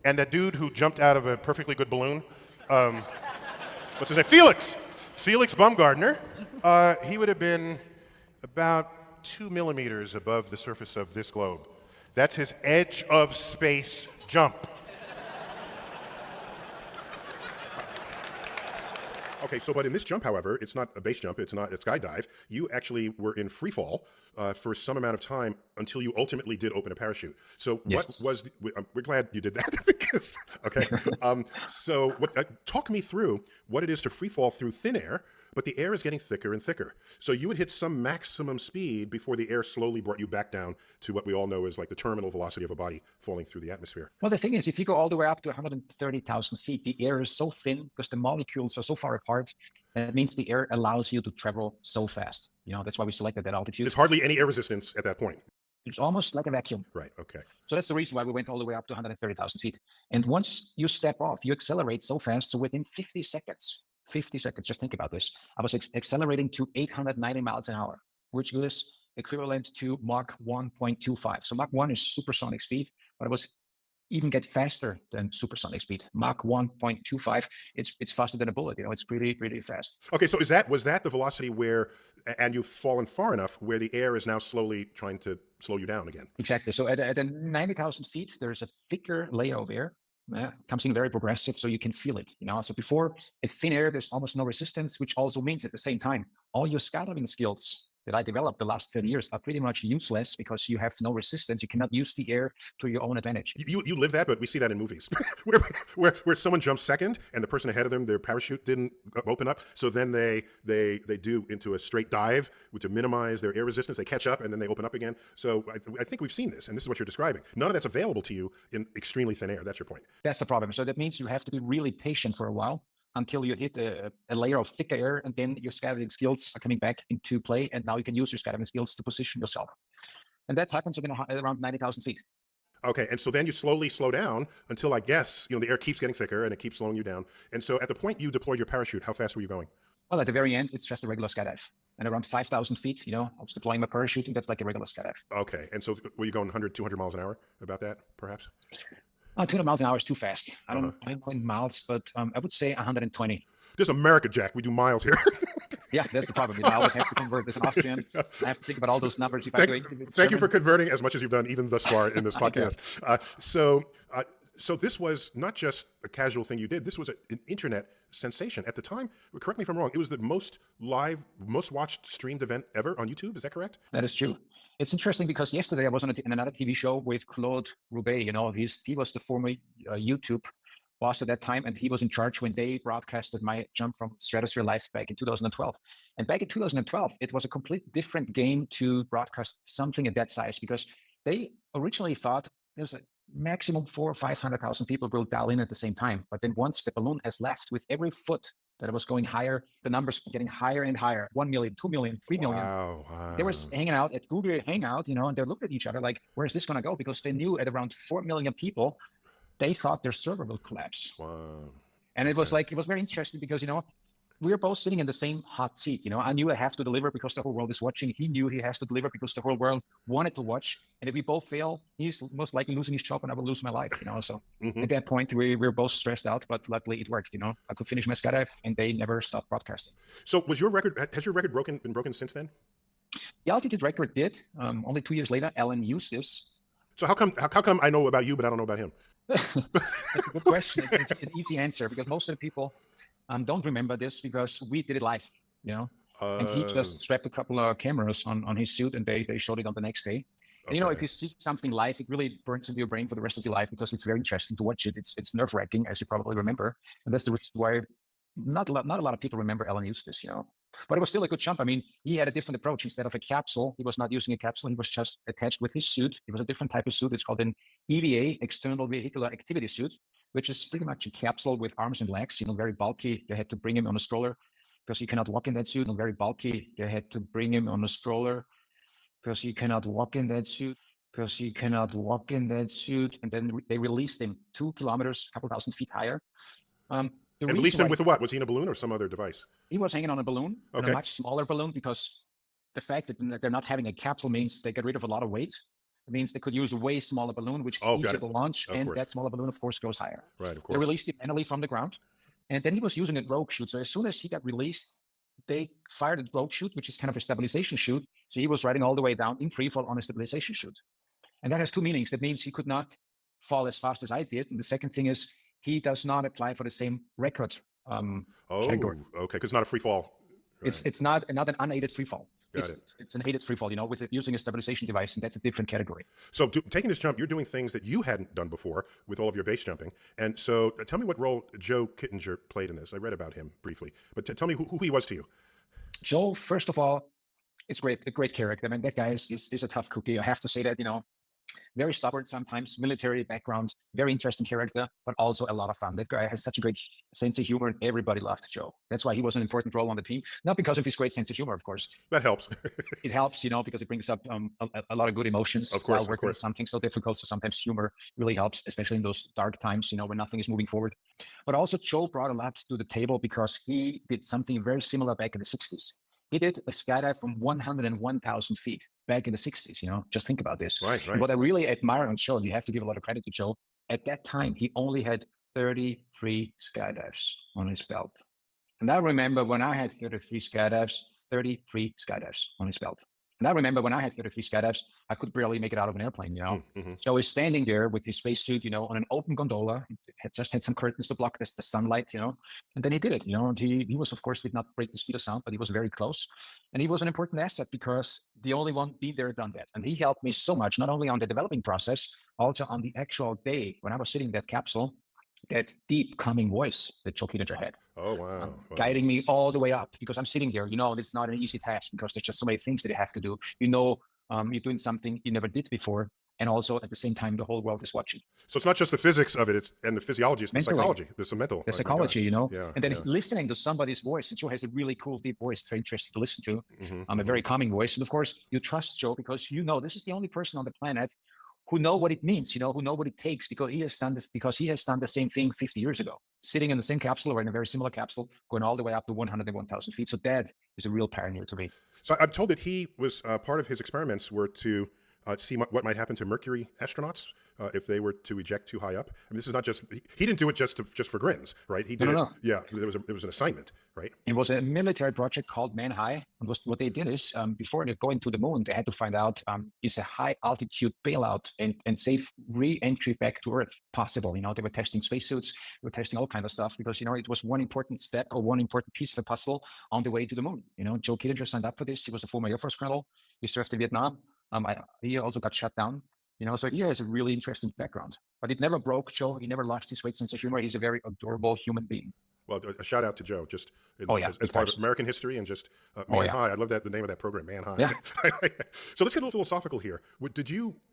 and that dude who jumped out of a perfectly good balloon, what's his name? Felix! Felix Bumgartner. He would have been about 2 millimeters above the surface of this globe. That's his edge of space jump. Okay, so but in this jump, however, it's not a base jump, it's not a skydive. You actually were in free fall for some amount of time until you ultimately did open a parachute. So Yes. what was, we're glad you did that because, okay. So talk me through what it is to free fall through thin air, but the air is getting thicker and thicker. So you would hit some maximum speed before the air slowly brought you back down to what we all know is like the terminal velocity of a body falling through the atmosphere. Well, the thing is, if you go all the way up to 130,000 feet, the air is so thin because the molecules are so far apart. And it means the air allows you to travel so fast. That's why we selected that altitude. There's hardly any air resistance at that point. It's almost like a vacuum. Right, okay. So that's the reason why we went all the way up to 130,000 feet. And once you step off, you accelerate so fast. So within 50 seconds, just think about this. I was accelerating to 890 miles an hour, which is equivalent to Mach 1.25. So Mach 1 is supersonic speed, but it was even get faster than supersonic speed. Mach 1.25, it's faster than a bullet. It's pretty fast. Okay, so was that the velocity where, and you've fallen far enough where the air is now slowly trying to slow you down again? Exactly. So at 90,000 feet, there's a thicker layer of air. Comes in very progressive, so you can feel it. So before it's thin air, there's almost no resistance, which also means at the same time, all your skydiving skills that I developed the last 30 years are pretty much useless because you have no resistance. You cannot use the air to your own advantage. You live that, but we see that in movies where someone jumps second and the person ahead of them, their parachute didn't open up. So then they do into a straight dive to minimize their air resistance. They catch up and then they open up again. So I think we've seen this, and this is what you're describing. None of that's available to you in extremely thin air. That's your point. That's the problem. So that means you have to be really patient for a while until you hit a layer of thicker air, and then your skydiving skills are coming back into play, and now you can use your skydiving skills to position yourself. And that happens at around 90,000 feet. Okay, and so then you slowly slow down until I guess, the air keeps getting thicker and it keeps slowing you down. And so at the point you deployed your parachute, how fast were you going? Well, at the very end, it's just a regular skydive. And around 5,000 feet, I was deploying my parachute, and that's like a regular skydive. Okay, and so were you going 100, 200 miles an hour, about that, perhaps? 200 miles an hour is too fast. I don't know in miles, but I would say 120. This is America, Jack. We do miles here. Yeah, that's the problem. I always have to convert as an Austrian. I have to think about all those numbers. Thank you for converting as much as you've done even thus far in this podcast. So this was not just a casual thing you did. This was an internet sensation. At the time, correct me if I'm wrong, it was the most watched streamed event ever on YouTube. Is that correct? That is true. It's interesting because yesterday I was on another TV show with Claude Roubaix. He was the former YouTube boss at that time, and he was in charge when they broadcasted my jump from stratosphere live back in 2012. And back in 2012, it was a completely different game to broadcast something at that size, because they originally thought there's a maximum 400,000 or 500,000 people will dial in at the same time. But then once the balloon has left, with every foot that it was going higher, the numbers were getting higher and higher. 1 million, 2 million, 3 million. Wow. They were hanging out at Google Hangout, and they looked at each other like, where is this going to go? Because they knew at around 4 million people, they thought their server will collapse. Wow. And it was very interesting because, we were both sitting in the same hot seat. I knew I have to deliver because the whole world is watching. He knew he has to deliver because the whole world wanted to watch. And if we both fail, he's most likely losing his job and I will lose my life, So at that point, we were both stressed out, but luckily it worked, I could finish my skydive and they never stopped broadcasting. So has your record been broken since then? The altitude record did. Only 2 years later, Alan used this. So how come I know about you, but I don't know about him? That's a good question. It's an easy answer because most of the people don't remember this because we did it live, and he just strapped a couple of cameras on his suit and they showed it on the next day. And, if you see something live, it really burns into your brain for the rest of your life because it's very interesting to watch it. It's nerve-wracking, as you probably remember. And that's the reason why not a lot of people remember Alan Eustace, But it was still a good jump. I mean, he had a different approach. Instead of a capsule, he was not using a capsule. He was just attached with his suit. It was a different type of suit. It's called an EVA, External Vehicular Activity Suit, which is pretty much a capsule with arms and legs, very bulky. You had to bring him on a stroller because you cannot walk in that suit. Very bulky. You had to bring him on a stroller because you cannot walk in that suit. And then they released him 2 kilometers, a couple thousand feet higher. And released him with what? Was he in a balloon or some other device? He was hanging on a balloon, a much smaller balloon, because the fact that they're not having a capsule means they get rid of a lot of weight. It means they could use a way smaller balloon, which is Oh, got easier it. to launch, Of and course. that smaller balloon, of course, goes higher. Right, of They course. released it manually from the ground, and then he was using a rogue chute. So as soon as he got released, they fired a rogue chute, which is kind of a stabilization chute. So he was riding all the way down in free fall on a stabilization chute. And that has two meanings. That means he could not fall as fast as I did. And the second thing is he does not apply for the same record category. Okay, because it's not a free fall. Right. It's not an unaided free fall. Got it. It's an aided free fall, with it using a stabilization device, and that's a different category. So taking this jump, you're doing things that you hadn't done before with all of your base jumping. And so tell me what role Joe Kittinger played in this. I read about him briefly, but tell me who he was to you. Joe, first of all, it's a great character. I mean, that guy is a tough cookie. I have to say that, very stubborn sometimes, military background, very interesting character, but also a lot of fun. That guy has such a great sense of humor, and everybody loved Joe. That's why he was an important role on the team. Not because of his great sense of humor, of course. That helps. It helps, because it brings up a lot of good emotions. Of course, working with something so difficult. So sometimes humor really helps, especially in those dark times, when nothing is moving forward. But also Joe brought a lot to the table because he did something very similar back in the 60s. He did a skydive from 101,000 feet back in the 60s, just think about this. Right. And what I really admire on Joe, you have to give a lot of credit to Joe, at that time, he only had 33 skydives on his belt. And I remember when I had 33 skydives on his belt. And I remember when I had 33 skydives, I could barely make it out of an airplane, Mm-hmm. So he's standing there with his spacesuit, on an open gondola. It had just had some curtains to block the sunlight, and then he did it, and he was, of course, did not break the speed of sound, but he was very close. And he was an important asset because the only one been there, done that. And he helped me so much, not only on the developing process, also on the actual day when I was sitting in that capsule, that deep calming voice that Joe Kittinger had. Oh, wow. Guiding me all the way up, because I'm sitting there, it's not an easy task because there's just so many things that you have to do. You're doing something you never did before. And also at the same time, the whole world is watching. So it's not just the physics of it, and the physiology, it's the Mentally. psychology. There's some mental. The psychology, Yeah, and then listening to somebody's voice. And Joe has a really cool, deep voice. It's very interesting to listen to. Mm-hmm. A very calming voice. And of course, you trust Joe because this is the only person on the planet who know what it means, who know what it takes, because he has done the same thing 50 years ago, sitting in the same capsule or in a very similar capsule, going all the way up to 101,000 feet. So that is a real pioneer to me. So I'm told that he was part of his experiments were to see what might happen to Mercury astronauts if they were to eject too high up. I mean, this is not just he didn't do it just for grins, right? He did No. it. Yeah, there was an assignment, right? It was a military project called Man High. And what they did is before they going to the moon, they had to find out is a high altitude bailout and safe re-entry back to Earth possible. They were testing spacesuits, they were testing all kinds of stuff because it was one important step or one important piece of the puzzle on the way to the moon. Joe Kittinger signed up for this. He was a former Air Force colonel. He served in Vietnam. He also got shut down. So he has a really interesting background, but it never broke Joe. He never lost his great sense of humor. He's a very adorable human being. Well, a shout out to Joe, just as part of American history and just Man High. I love the name of that program, Man High. Yeah. So let's get a little philosophical here.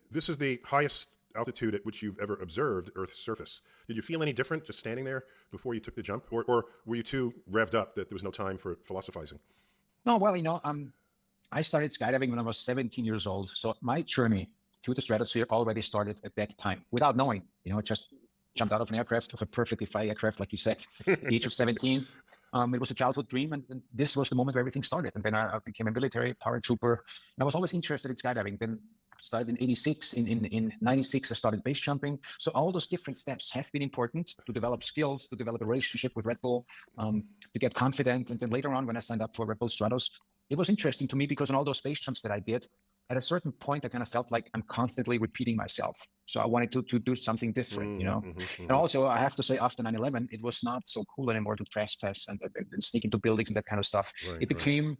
This is the highest altitude at which you've ever observed Earth's surface. Did you feel any different just standing there before you took the jump, or were you too revved up that there was no time for philosophizing? No, well, I started skydiving when I was 17 years old. So my journey to the stratosphere already started at that time without knowing, just jumped out of an aircraft, of a perfectly fly aircraft, like you said, at the age of 17. It was a childhood dream. And this was the moment where everything started. And then I became a military paratrooper. And I was always interested in skydiving. Then started in 86. In 96, I started base jumping. So all those different steps have been important to develop skills, to develop a relationship with RedBull, to get confident. And then later on, when I signed up for RedBull Stratos, it was interesting to me because in all those base jumps that I did, at a certain point, I kind of felt like I'm constantly repeating myself. So I wanted to do something different, And also, I have to say, after 9/11, it was not so cool anymore to trespass and sneak into buildings and that kind of stuff. It became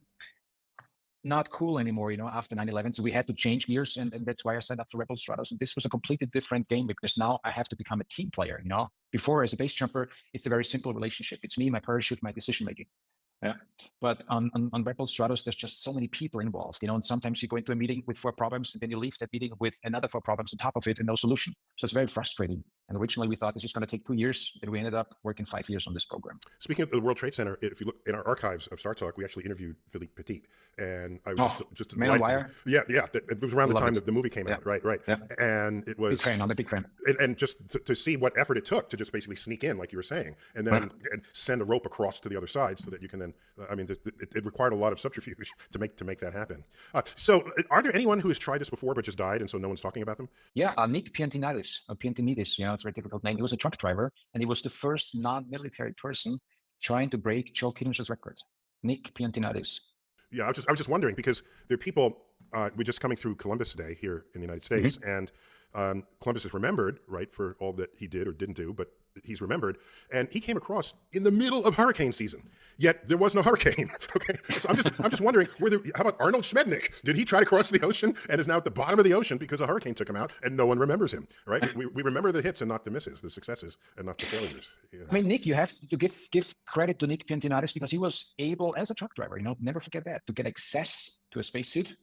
not cool anymore, after 9/11. So we had to change gears, and that's why I signed up for RedBull Stratos. And this was a completely different game because now I have to become a team player, Before, as a base jumper, it's a very simple relationship. It's me, my parachute, my decision making. Yeah, but on RedBull Stratos, there's just so many people involved, and sometimes you go into a meeting with 4 problems and then you leave that meeting with another 4 problems on top of it and no solution. So it's very frustrating. And originally we thought it's just going to take 2 years, but we ended up working 5 years on this program. Speaking of the World Trade Center, if you look in our archives of Star Talk, we actually interviewed Philippe Petit, and I was just Man on delighted. Wire. Yeah. It was around the Love time it. that the movie came out, right. Yeah. And it was Big fan. I'm a big fan. and just to see what effort it took to just basically sneak in, like you were saying, and then and send a rope across to the other side so that you can then. I mean, it required a lot of subterfuge to make that happen. So, are there anyone who has tried this before but just died, and so no one's talking about them? Yeah, Nick Piantinidis, it's a very difficult name. He was a truck driver, and he was the first non-military person trying to break Joe Killinger's record. Nick Piantinidis. Yeah, I was just wondering because there are people. We're just coming through Columbus Day here in the United States, and Columbus is remembered, right, for all that he did or didn't do, but he's remembered. And he came across in the middle of hurricane season, yet there was no hurricane. Okay, so I'm just wondering, how about Arnold Schmednick? Did he try to cross the ocean and is now at the bottom of the ocean because a hurricane took him out, and no one remembers him? Right? We remember the hits and not the misses, the successes and not the failures. You know? I mean, Nick, you have to give credit to Nick Piantinidis because he was able, as a truck driver, never forget that, to get access to a spacesuit.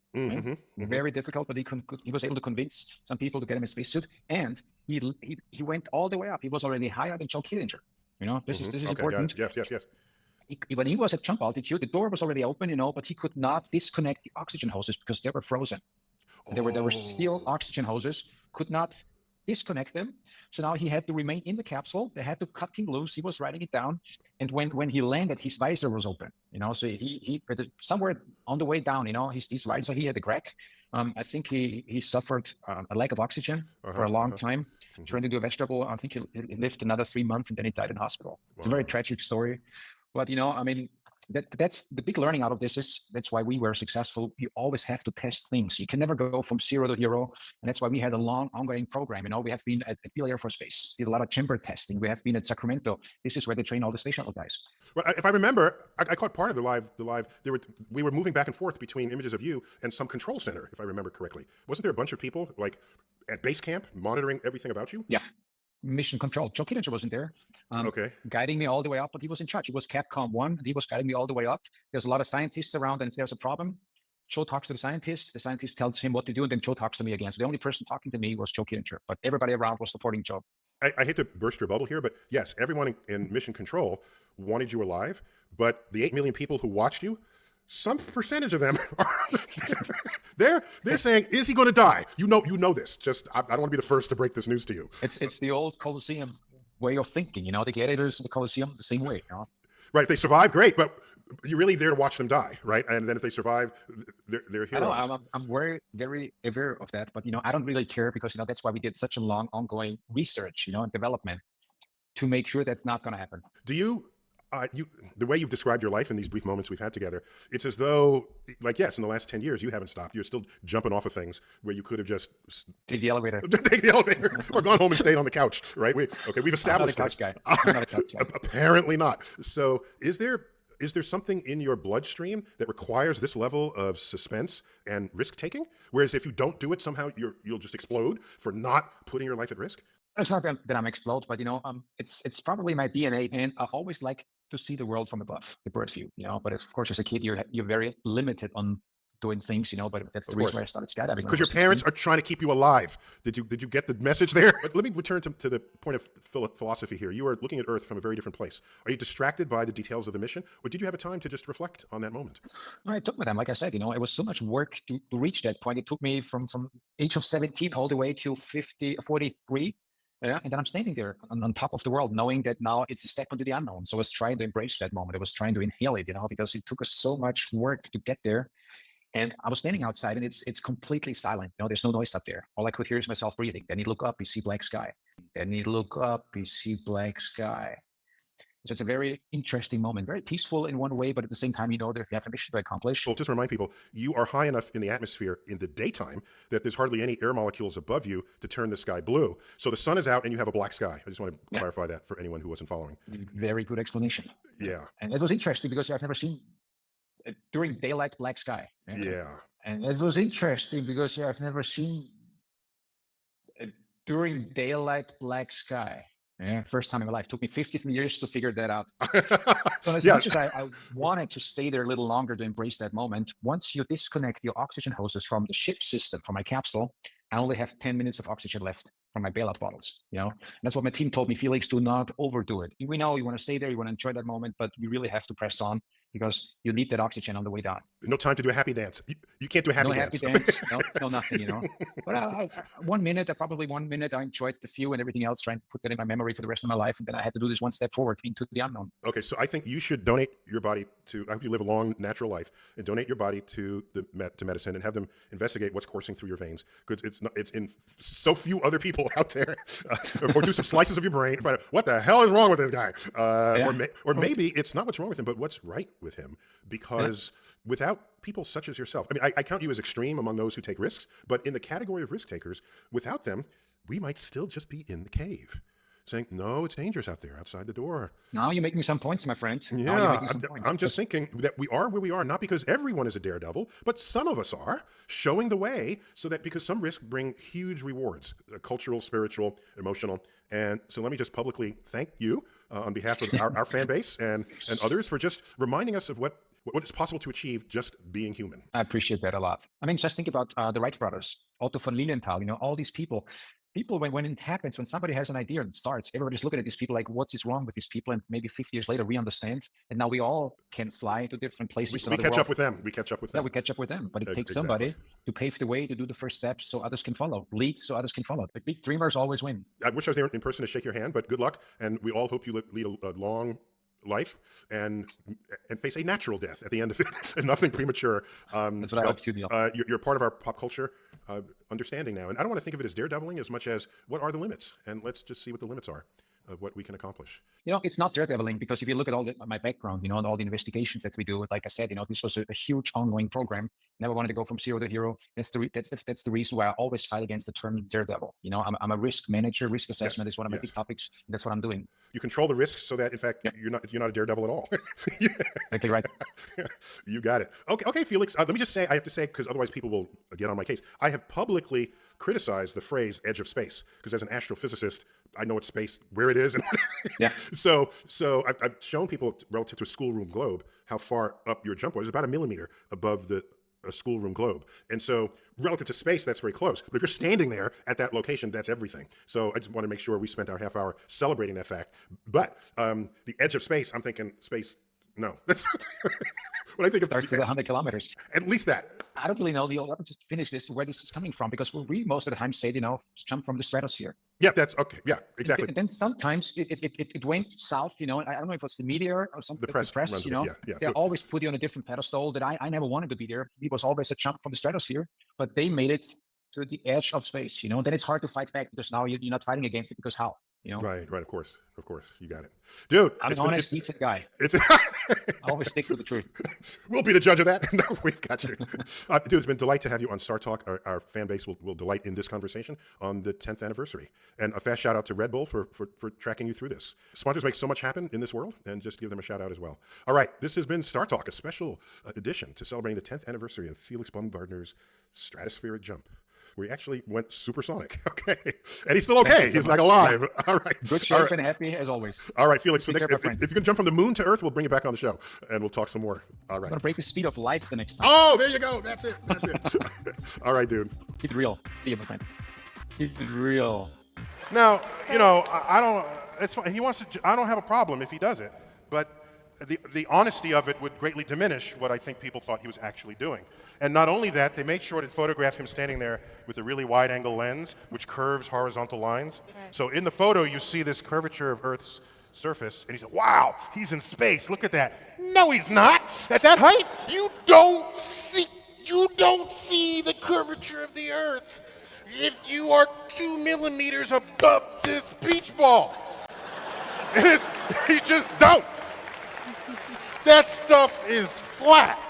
Very difficult, but he was able to convince some people to get him a spacesuit, and he went all the way up. He was already higher than Joe Killinger. This is important. Yes. When he was at jump altitude, the door was already open, but he could not disconnect the oxygen hoses because they were frozen. There were steel oxygen hoses, could not disconnect them. So now he had to remain in the capsule. They had to cut him loose. He was riding it down. And when he landed, his visor was open, so he somewhere on the way down, his visor, he had a crack. I think he suffered a lack of oxygen for a long time, turned into a vegetable. I think he lived another 3 months and then he died in hospital. It's a very tragic story. But, I mean, that's the big learning out of this is that's why we were successful. You always have to test things. You can never go from 0 to hero. And that's why we had a long ongoing program. We have been at Field Air Force Base, did a lot of chamber testing. We have been at Sacramento. This is where they train all the space shuttle guys. Well, if I remember, I caught part of the live. We were moving back and forth between images of you and some control center, if I remember correctly. Wasn't there a bunch of people like at base camp monitoring everything about you? Yeah. Mission control. Joe Killinger wasn't there, guiding me all the way up, but he was in charge. He was Capcom 1, and he was guiding me all the way up. There's a lot of scientists around, and if there's a problem, Joe talks to the scientist tells him what to do, and then Joe talks to me again. So the only person talking to me was Joe Killinger, but everybody around was supporting Joe. I hate to burst your bubble here, but yes, everyone in Mission Control wanted you alive, but the 8 million people who watched you, some percentage of them are they're saying, is he going to die? You know this. Just I don't want to be the first to break this news to you. It's the old Colosseum way of thinking. The gladiators in the Colosseum the same way. Right. If they survive, great, but you're really there to watch them die, right? And then if they survive, they're heroes. I know. I'm very, very aware of that, but I don't really care because that's why we did such a long ongoing research, and development to make sure that's not going to happen. Do you? The way you've described your life in these brief moments we've had together, it's as though, like, yes, in the last 10 years, you haven't stopped. You're still jumping off of things where you could have just take the elevator, or gone home and stayed on the couch, right? We've established I'm not a couch guy. I'm not a couch guy. Apparently not. So, is there something in your bloodstream that requires this level of suspense and risk taking? Whereas if you don't do it, somehow you'll just explode for not putting your life at risk. It's not that I'm explode, but it's probably my DNA, and I always like to see the world from above, the bird view, But of course, as a kid, you're very limited on doing things, But that's the reason why I started skydiving. Because your parents are trying to keep you alive. Did you get the message there? But let me return to the point of philosophy here. You are looking at Earth from a very different place. Are you distracted by the details of the mission, or did you have a time to just reflect on that moment? No, it took me time. Like I said, it was so much work to reach that point. It took me from age of 17 all the way to 43. Yeah, and then I'm standing there on top of the world, knowing that now it's a step into the unknown. So I was trying to embrace that moment. I was trying to inhale it, because it took us so much work to get there. And I was standing outside, and it's completely silent. There's no noise up there. All I could hear is myself breathing. Then you look up, you see black sky. Then you look up, you see black sky. So it's a very interesting moment, very peaceful in one way, but at the same time, that you have a mission to accomplish. Well, just remind people, you are high enough in the atmosphere in the daytime that there's hardly any air molecules above you to turn the sky blue. So the sun is out and you have a black sky. I just want to clarify that for anyone who wasn't following. Very good explanation. Yeah. And it was interesting because I've never seen during daylight black sky. Yeah. And it was interesting because I've never seen during daylight black sky. Yeah, first time in my life. It took me 15 years to figure that out. So as much as I wanted to stay there a little longer to embrace that moment, once you disconnect your oxygen hoses from the ship system, from my capsule, I only have 10 minutes of oxygen left. from my bailout bottles, And that's what my team told me, Felix, do not overdo it. We know you want to stay there, you want to enjoy that moment, but you really have to press on because you need that oxygen on the way down. No time to do a happy dance. You can't do a happy dance. No happy dance, no nothing, But 1 minute, probably 1 minute, I enjoyed the few and everything else, trying to put that in my memory for the rest of my life. And then I had to do this one step forward into the unknown. Okay, so I think you should donate your body to, I hope you live a long, natural life, and donate your body to medicine and have them investigate what's coursing through your veins. Because it's in so few other people out there. Or do some slices of your brain and find out what the hell is wrong with this guy. Or maybe it's not what's wrong with him, but what's right with him. Because without people such as yourself, I mean, I count you as extreme among those who take risks, but in the category of risk takers, without them, we might still just be in the cave saying, no, it's dangerous out there outside the door. Now you're making some points, my friend. Yeah, I'm just thinking that we are where we are, not because everyone is a daredevil, but some of us are, showing the way so that because some risks bring huge rewards, cultural, spiritual, emotional. And so let me just publicly thank you on behalf of our fan base and others for just reminding us of what is possible to achieve just being human. I appreciate that a lot. I mean, just think about the Wright brothers, Otto von Lilienthal, all these people, when it happens, when somebody has an idea and starts, everybody's looking at these people like, what is wrong with these people? And maybe 50 years later, we understand. And now we all can fly to different places. We catch up with them. We catch up with them. Yeah, we catch up with them. But it takes somebody to pave the way, to do the first steps so others can follow. Lead so others can follow. The big dreamers always win. I wish I was there in person to shake your hand, but good luck. And we all hope you lead a long life and face a natural death at the end of it, and nothing premature. That's what I hope to do. You're part of our pop culture understanding now, and I don't want to think of it as daredeviling as much as what are the limits, and let's just see what the limits are of what we can accomplish. It's not daredeviling because if you look at my background, and all the investigations that we do, like I said, this was a huge ongoing program. Never wanted to go from zero to hero. That's the reason why I always fight against the term daredevil. I'm a risk manager. Risk assessment is one of my big topics. And that's what I'm doing. You control the risks so that, in fact, you're not a daredevil at all. Exactly right. You got it. Okay, Felix. Let me just say, I have to say, because otherwise people will get on my case. I have publicly criticized the phrase "edge of space" because, as an astrophysicist, I know it's space where it is. And So I've shown people relative to a schoolroom globe how far up your jump was. It's about 1 millimeter above a schoolroom globe. And so relative to space, that's very close. But if you're standing there at that location, that's everything. So I just want to make sure we spent our half hour celebrating that fact. But the edge of space, I'm thinking space, no. That's when I think of starts at 100 kilometers. At least that. I don't really know. Let me just finish this, where this is coming from, because we most of the time say, jump from the stratosphere. Yeah, that's okay. Yeah, exactly. And then sometimes it went south, I don't know if it's the meteor or something. The press they always put you on a different pedestal that I never wanted to be there. It was always a jump from the stratosphere, but they made it to the edge of space, Then it's hard to fight back because now you're not fighting against it because how? Right. Of course. You got it. Dude, I'm an honest, decent guy. I always stick with the truth. We'll be the judge of that. No, we've got you. Dude, it's been a delight to have you on Star Talk. Our fan base will delight in this conversation on the 10th anniversary. And a fast shout out to RedBull for tracking you through this. Sponsors make so much happen in this world, and just give them a shout out as well. All right, this has been Star Talk, a special edition to celebrating the 10th anniversary of Felix Bumgartner's stratospheric jump. We actually went supersonic. Okay. And he's still okay. He's like alive. All right. Good shape and happy as always. All right, Felix. If you can jump from the moon to Earth, we'll bring you back on the show and we'll talk some more. All right. I'm going to break the speed of light the next time. Oh, there you go. That's it. All right, dude. Keep it real. See you, my friend. Keep it real. Now, I don't, it's fine. He wants to, I don't have a problem if he does it, but the honesty of it would greatly diminish what I think people thought he was actually doing. And not only that, they made sure to photograph him standing there with a really wide-angle lens, which curves horizontal lines. Right. So in the photo, you see this curvature of Earth's surface, and he said, wow, he's in space, look at that. No, he's not. At that height, you don't see the curvature of the Earth if you are 2 millimeters above this beach ball. You just don't. That stuff is flat.